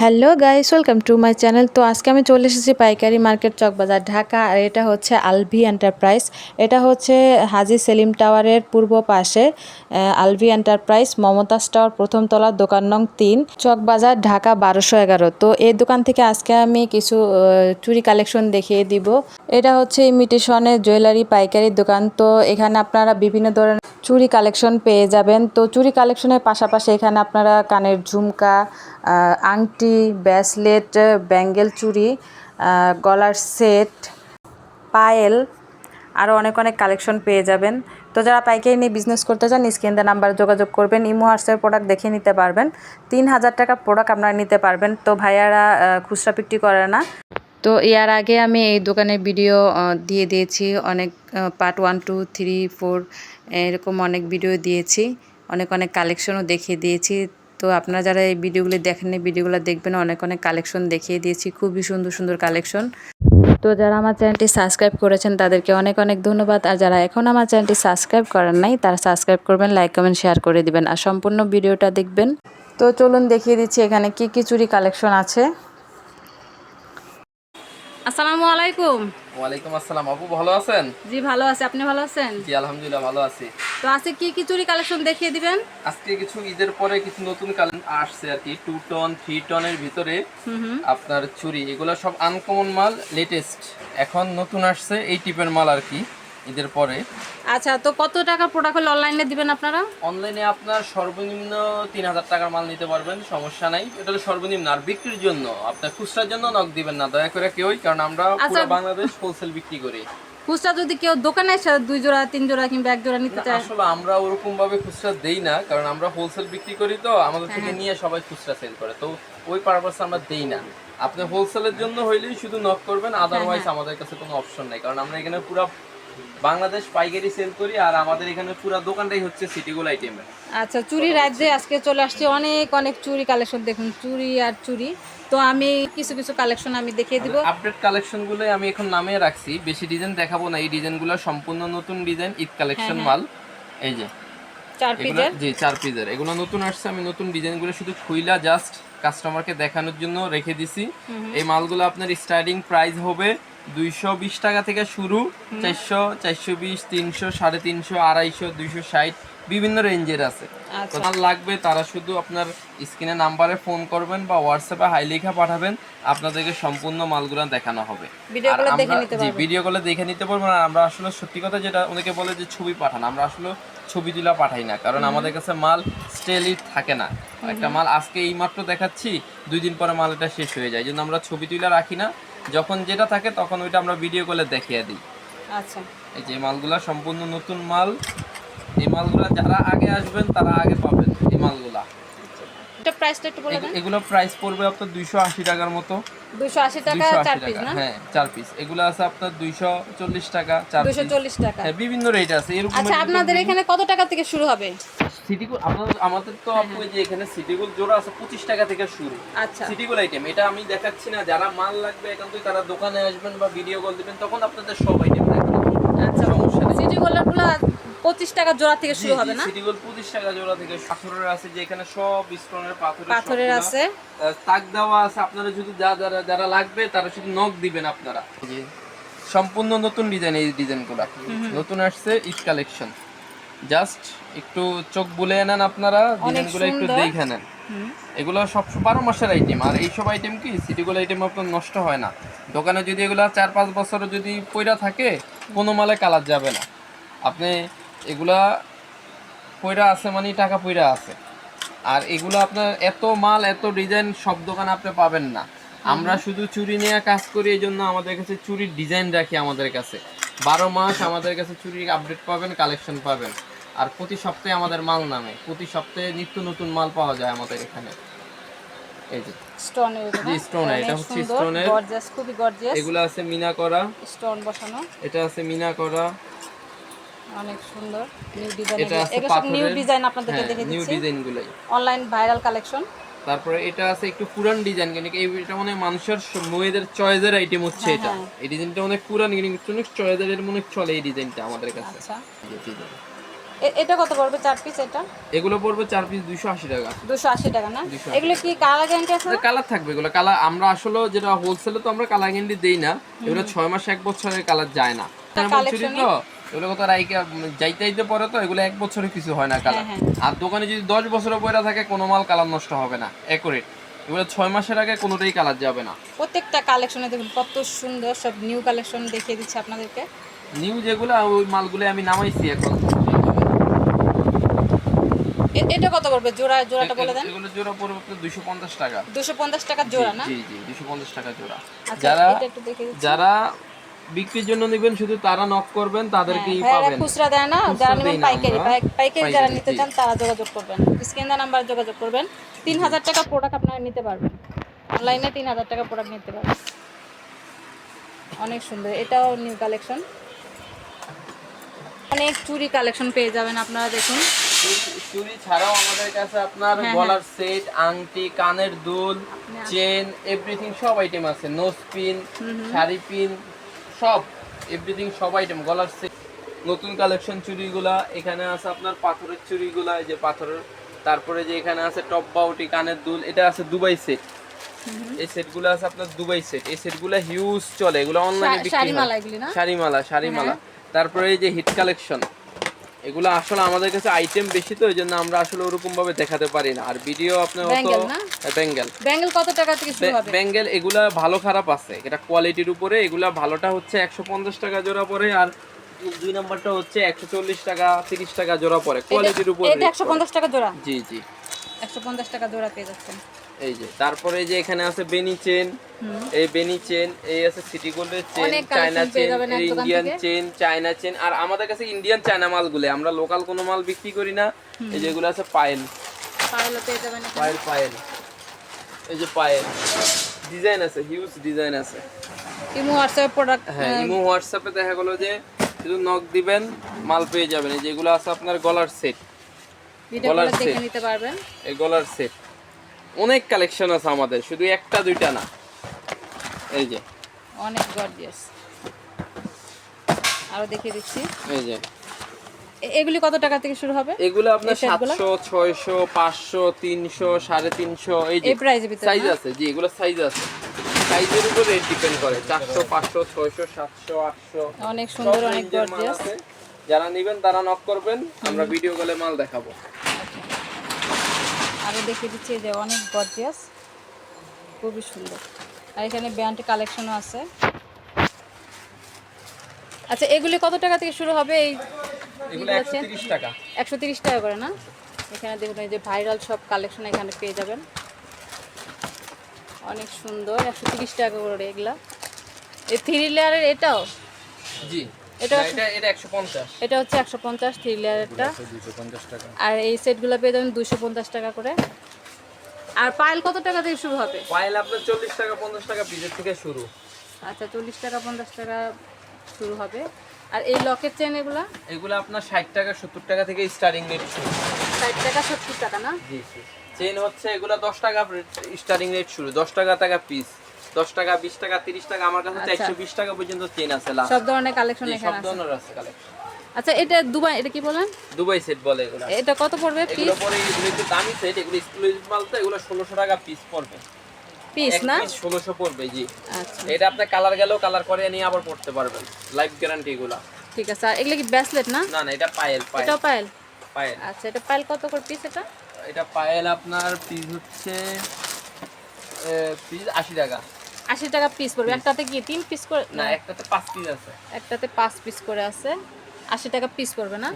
Hello guys, welcome to my channel. তো আজকে আমি চলে এসেছি পাইকারি মার্কেট চকবাজার ঢাকা। আর এটা হচ্ছে আলভি এন্টারপ্রাইজ। এটা হচ্ছে হাজী সেলিম টাওয়ারের পূর্ব পাশে আলভি এন্টারপ্রাইজ, মমতাজ টাওয়ার, প্রথম তলা, দোকান নং 3, চকবাজার, ঢাকা 1211। তো এই দোকান থেকে আজকে আমি কিছু চুড়ি কালেকশন দেখিয়ে দিব। এটা হচ্ছে ইমিটেশনের জুয়েলারি পাইকারি দোকান। তো এখানে আপনারা বিভিন্ন ধরনের চুড়ি কালেকশন পেয়ে যাবেন। তো চুড়ি কালেকশনের পাশাপাশি এখানে আপনারা কানের ঝুমকা, আংটি, ব্রেসলেট, ব্যাঙ্গেল চুড়ি, গলার সেট, পায়েল, আরও অনেক অনেক কালেকশন পেয়ে যাবেন। তো যারা পাইকারি নিয়ে বিজনেস করতে চান, স্ক্রিনে নাম্বারে যোগাযোগ করবেন। ইমো হোয়াটসঅ্যাপ প্রোডাক্ট দেখে নিতে পারবেন। 3000 টাকা প্রোডাক্ট আপনারা নিতে পারবেন। তো ভাইয়ারা খুচরা বিক্রি করে না। তো এর আগে আমি এই দোকানের ভিডিও দিয়ে দিয়েছি অনেক, পার্ট 1, 2, 3, 4 এরকম অনেক ভিডিও দিয়েছি, অনেক অনেক কালেকশনও দেখিয়ে দিয়েছি। তো আপনারা যারা এই ভিডিওগুলি দেখেন, এই ভিডিওগুলো দেখবেন, অনেক অনেক কালেকশন দেখিয়ে দিয়েছি, খুবই সুন্দর সুন্দর কালেকশন। তো যারা আমার চ্যানেলটি সাবস্ক্রাইব করেছেন তাদেরকে অনেক অনেক ধন্যবাদ। আর যারা এখন আমার চ্যানেলটি সাবস্ক্রাইব করেন নাই তারা সাবস্ক্রাইব করবেন, লাইক কমেন্ট শেয়ার করে দিবেন আর সম্পূর্ণ ভিডিওটা দেখবেন। তো চলুন দেখিয়ে দিচ্ছি এখানে কি কি চুড়ি কালেকশন আছে। আসসালামু আলাইকুম। ওয়ালাইকুম আসসালাম। আপু ভালো আছেন? জি ভালো আছি, আপনি ভালো আছেন? জি আলহামদুলিল্লাহ ভালো আছি। তো আজকে কি কি চুড়ি কালেকশন দেখিয়ে দিবেন? আজকে কিছু ঈদের পরে কিছু নতুন কালেকশন আসছে আর কি, 2 টন 3 টনের ভিতরে আপনার চুড়ি, এগুলো সব আনকমন মাল, লেটেস্ট এখন নতুন আসছে এই টিপের মাল আর কি ঈদের পরে। আচ্ছা, তো কত টাকা প্রোডাক্ট হলে অনলাইনে দিবেন আপনারা? অনলাইনে আপনার সর্বনিম্ন 3000 টাকার মাল নিতে পারবেন, সমস্যা নাই। এটা হলো সর্বনিম্ন। আর বিক্রির জন্য আপনার খুচরার জন্য নক দিবেন না দয়া করে কেউই, কারণ আমরা পুরো বাংলাদেশ হোলসেল বিক্রি করি। খুচরা যদি কেউ দোকানে এসে 2 জোড়া 3 জোড়া কিংবা 1 জোড়া নিতে চায়? আসলে আমরা ওরকম ভাবে খুচরা দেই না, কারণ আমরা হোলসেল বিক্রি করি, তো আমাদের থেকে নিয়ে সবাই খুচরা সেল করে, তো ওই পারপাসে আমরা দেই না। আপনি হোলসেলের জন্য হইলেই শুধু নক করবেন, আদারওয়াইজ আমাদের কাছে কোনো অপশন নাই, কারণ আমরা এখানে পুরো বাংলাদেশ পাইকারি সেল করি। আর আমাদের এখানে পুরো দোকানটাই হচ্ছে সিটিগোল আইটেমের। আচ্ছা, চুড়ি রাজ্যে আজকে চলে আসছে অনেক অনেক চুড়ি কালেকশন। দেখুন চুড়ি আর চুড়ি। তো আমি কিছু কিছু কালেকশন আমি দেখিয়ে দিব। আপডেট কালেকশনগুলো আমি এখন নামিয়ে রাখছি, বেশি ডিজাইন দেখাবো না। এই ডিজাইনগুলো সম্পূর্ণ নতুন ডিজাইন, ঈদ কালেকশন মাল। এই যে 4 পিসের, জি 4 পিসের এগুলো নতুন আসছে। আমি নতুন ডিজাইনগুলো শুধু খুইলা জাস্ট কাস্টমারকে দেখানোর জন্য রেখে দিছি। এই মালগুলো আপনার স্টার্টিং প্রাইস হবে 220 টাকা থেকে শুরু, 400, 420, 300, 350, 250, 260, বিভিন্ন রেঞ্জের আছে। যার লাগবে তারা শুধু আপনার স্ক্রিনে নাম্বারে ফোন করবেন বা হোয়াটসঅ্যাপে হাই লেখা পাঠাবেন, আপনাদেরকে সম্পূর্ণ মালগুলো দেখানো হবে। আর আমরা ভিডিও কলে দেখে নিতে পারবেন। আর আমরা আসলে সত্যি কথা, যেটা অনেকে বলে যে ছবি পাঠান, আমরা আসলে ছবি তুলা পাঠাই না, কারণ আমাদের কাছে মাল স্টেলি থাকে না। একটা মাল আজকে এই মাত্র দেখাচ্ছি, 2 দিন পরে মাল এটা শেষ হয়ে যায়, এই জন্য আমরা ছবি তুলা রাখি না। যখন যেটা থাকে তখন ওইটা আমরা ভিডিও কলে দেখিয়ে দিই। আচ্ছা, এই যে মালগুলা সম্পূর্ণ নতুন মাল। এই মালগুলা যারা আগে আসবেন তারা আগে পাবেন এই মালগুলা। এটা প্রাইসটা একটু বলে দেন। এগুলো প্রাইস পড়বে আপনার 280 টাকার মতো। 280 টাকা 4 পিস না? হ্যাঁ 4 পিস। এগুলো আছে আপনার 240 টাকা 4 পিস। 240 টাকা। হ্যাঁ বিভিন্ন রেট আছে এরকম। আচ্ছা, আপনাদের এখানে কত টাকা থেকে শুরু হবে? সিটিগোল আমাদের তো আপু যে এখানে সিটিগোল জোড়া আছে 25 টাকা থেকে শুরু। আচ্ছা, সিটিগোল আইটেম এটা আমি দেখাচ্ছি না, যারা মাল লাগবে একান্তই তারা দোকানে আসবেন বা ভিডিও কল দিবেন, তখন আপনাদের সব আইটেম দেখানো হবে। আচ্ছা, সমস্যা নেই। সিটিগোলগুলো 25 টাকা জোড়া থেকে শুরু হবে না? সিটিগোল 25 টাকা জোড়া থেকে। পাথরের আছে যে এখানে সব স্টোনের পাথরের আছে, তাক দেওয়া আছে। আপনারা যদি যারা লাগবে তারা শুধু নক দিবেন আপনারা। সম্পূর্ণ নতুন ডিজাইন, এই ডিজাইনগুলো নতুন আসছে, ঈদ কালেকশন। জাস্ট একটু চোখ বুলে নেন আপনারা, ডিজাইনগুলো একটু দেখে নেন। এগুলো সব 12 মাসের আইটেম। আর এইসব আইটেম কি সিটিগোল আইটেম আপনার নষ্ট হয় না। দোকানে যদি এগুলো 4-5 বছর যদি পয়রা থাকে, কোনো মালে কালার যাবে না। আপনি এগুলা পয়রা আছে মানে টাকা পয়রা আছে। আর এগুলো আপনার এত মাল এত ডিজাইন সব দোকানে আপনি পাবেন না। আমরা শুধু চুড়ি নিয়ে কাজ করি, এই জন্য আমাদের কাছে চুড়ির ডিজাইন রাখি। আমাদের কাছে 12 মাস আমাদের কাছে চুড়ির আপডেট পাবেন, কালেকশন পাবেন। আর প্রতি সপ্তাহে আমাদের মাল নামে, প্রতি সপ্তাহে নিত্য নতুন মাল পাওয়া যায় আমাদের এখানে। এই যে স্টোনের, এটা হচ্ছে স্টোনের, গর্জিয়াস, খুবই গর্জিয়াস। এগুলো আছে মিনা করা, স্টোন বসানো, এটা আছে মিনা করা, অনেক সুন্দর নিউ ডিজাইন। এটা আছে এগুলো সব নিউ ডিজাইন আপনাদেরকে দেখে দিচ্ছি, নিউ ডিজাইনগুলাই অনলাইন ভাইরাল কালেকশন। তারপরে এটা আছে একটু পুরান ডিজাইন, কিন্তু এটা মানে মানুষের মেয়েদের চয়েসের আইটেম হচ্ছে এটা। এই ডিজাইনটা অনেক পুরান, কিন্তু অনেক চয়েসের মনে চলে এই ডিজাইনটা আমাদের কাছে। আচ্ছা, এটা কত পড়বে 4 পিস? এটা এগুলো পড়বে 4 পিস 280 টাকা। 280 টাকা না? 280 এগুলো কি কালার গ্যারান্টি আছে? কালার থাকবে, এগুলো কালার আমরা আসলে যেটা হোলসেলে তো আমরা কালার গ্যারান্টি দেই না, এগুলো 6 মাস 1 বছরের কালার যায় না। কালেকশন তো এগুলো কত রাইকা যাইতে পরে তো এগুলো 1 বছরে কিছু হয় না কালার। আর দোকানে যদি 10 বছরও পড়া থাকে কোনো মাল কালার নষ্ট হবে না, একুরেট। এগুলো 6 মাসের আগে কোনোটাই কালার যাবে না। প্রত্যেকটা কালেকশনে দেখুন কত সুন্দর, সব নিউ কালেকশন দেখিয়ে দিচ্ছি আপনাদেরকে। নিউ যেগুলো ওই মালগুলো আমি নামাইছি এখন। এটা কত পড়বে জোড়াটা বলে দেন। এগুলো জোড়া পড়বে 250 টাকা। 250 টাকা জোড়া না? জি জি 250 টাকা জোড়া। আচ্ছা, এটা একটু দেখে দিচ্ছি। যারা বিক্রির জন্য নেবেন শুধু তারা নক করবেন, তাদেরকেই পাবেন। খুচরা দেয় না, যারা নেবেন পাইকারি যারা নিতে চান তারা যোগাযোগ করবেন, স্ক্রিনে নাম্বার যোগাযোগ করবেন। 3000 টাকা প্রোডাক্ট আপনারা নিতে পারবেন, অনলাইনে 3000 টাকা প্রোডাক্ট নিতে পারবেন। অনেক সুন্দর, এটাও নিউ কালেকশন। অনেক চুড়ি কালেকশন পেয়ে যাবেন আপনারা, দেখুন। চুড়ি ছাড়াও আমাদের কাছে আপনার গলার সেট, আংটি, কানের দুল, চেন, এভরিথিং সব আইটেম আছে। নোজ পিন, শাড়ি পিন, সব এভরিথিং সব আইটেম। গলার সেট, নতুন কালেকশন চুড়িগুলা এখানে আছে আপনার পাথরের চুড়িগুলা, এই যে পাথরের। তারপরে যে এখানে আছে টপ বাউটি, কানের দুল, এটা আছে দুবাই সেট। এই সেটগুলো আছে আপনার দুবাই সেট। এই সেটগুলো হিউজ চলে, এগুলো অনলাইনে বিক্রি হয়। শাড়িমালা। তারপরে এই যে হিট কালেকশন, এগুলো আসলে আমাদের কাছে আইটেম বেশি তো, এই জন্য আমরা আসলে ওরকম ভাবে দেখাতে পারি না। আর ভিডিও আপনার ব্যাঙ্গেল কত টাকা থেকে শুরু হবে? ব্যাঙ্গেল এগুলা ভালো খারাপ আছে, এটা কোয়ালিটির উপরে। এগুলা ভালোটা হচ্ছে 150 টাকা জোড়া পড়ে, আর 2 নাম্বারটা হচ্ছে 140 টাকা 30 টাকা জোড়া পড়ে, কোয়ালিটির উপরে। এটা 150 টাকা জোড়া? জি জি 150 টাকা জোড়া পেয়ে যাচ্ছেন। এই যে তারপরে এই যে এখানে আছে বেনি চেন, এই বেনি চেন, এই আছে সিটি গোল্ডের chain, China chain, Indian chain, China chain. আর আমাদের কাছে ইন্ডিয়ান চায়না মালগুলো, আমরা লোকাল কোনো মাল বিক্রি করি না। এই যেগুলো আছে পায়েল পেয়ে যাবেন, পায়েল। এই যে পায়েল ডিজাইন আছে, হিউজ ডিজাইন আছে। ইমো হোয়াটসঅ্যাপ প্রোডাক্ট, হ্যাঁ ইমো হোয়াটসঅ্যাপে দেখা গেল যে শুধু নক দিবেন, মাল পেয়ে যাবেন। এই যেগুলো আছে আপনার গলার সেট, গলার সেট দেখে নিতে পারবেন। এই গলার সেট অনেক কালেকশন আছে আমাদের, শুধু একটা দুইটা না। এই যে অনেক গর্জিয়াস, আরো দেখিয়ে দিচ্ছি। এই যে এগুলি কত টাকা থেকে শুরু হবে? এগুলো আপনার 700 600 500 300 350, এই যে সাইজ আছে। জি এগুলো সাইজ আছে, সাইজের উপর রেট ডিপেন্ড করে। 400 500 600 700 800 অনেক সুন্দর, অনেক গর্জিয়াস। যারা নেবেন তারা নক করবেন, আমরা ভিডিও কলে মাল দেখাবো। আরো দেখিয়ে দিচ্ছি, যে অনেক গর্জিয়াস, খুবই সুন্দর। আর এখানে ব্যান্ড কালেকশনও আছে। আচ্ছা, এগুলি কত টাকা থেকে শুরু হবে? এগুলো 130 টাকা। 130 টাকা করে না? এখানে দেখুন, এই যে ভাইরাল সব কালেকশন এখানে পেয়ে যাবেন। অনেক সুন্দর, 130 টাকা করে এগুলা। এই 3 লেয়ারের এটাও? জি এটা 150। এটা হচ্ছে 150 3 লেয়ারেরটা, 250 টাকা। আর এই সেটগুলো পেয়ে যাবেন 250 টাকা করে। আর পায়েল কত টাকা থেকে শুরু হবে? পায়েল আপনার 40 টাকা 50 টাকা পিসের থেকে শুরু। আচ্ছা, 40 টাকা 50 টাকা শুরু হবে। আর এই লকেট চেন এগুলো আপনার 60 টাকা 70 টাকা থেকে স্টার্টিং রেট শুরু। 60 টাকা 70 টাকা না? জি জি। চেন হচ্ছে এগুলো 10 টাকা স্টার্টিং রেট শুরু, 10 টাকা পিস, 10 টাকা 20 টাকা 30 টাকা। আমার কাছে 120 টাকা পর্যন্ত চেন আছে লাস্ট। সব ধরনের কালেকশন এখানে আছে, সব ধরনের আছে কালেকশন। আচ্ছা, এটা দুবাই, এটা কি বলেন? দুবাই সেট বলে এগুলো। এটা কত পড়বে পিস? এগুলো পরে এগুলো একটু দামি সেট, এগুলো এক্সক্লুসিভ মাল তো, এগুলো 1600 টাকা পিস পড়বে। পিস না? পিস 1600 পড়বে। জি আচ্ছা, এটা আপনি কালার গেলেও কালার করে নিয়ে আবার পড়তে পারবেন, লাইফ গ্যারান্টি এগুলো। ঠিক আছে। আর এগুলো কি ব্রেসলেট না? না না, এটা পায়েল। এটাও পায়েল? পায়েল। আচ্ছা, এটা পায়েল কত করে পিস? এটা পায়েল আপনার পিস হচ্ছে পিস 80 টাকা। 80 টাকা পিস পড়বে। একটাতে কি 3 পিস করে? না, একটাতে 5 পিস আছে। একটাতে 5 পিস করে আছে, 80 টাকা পিস পড়বে না?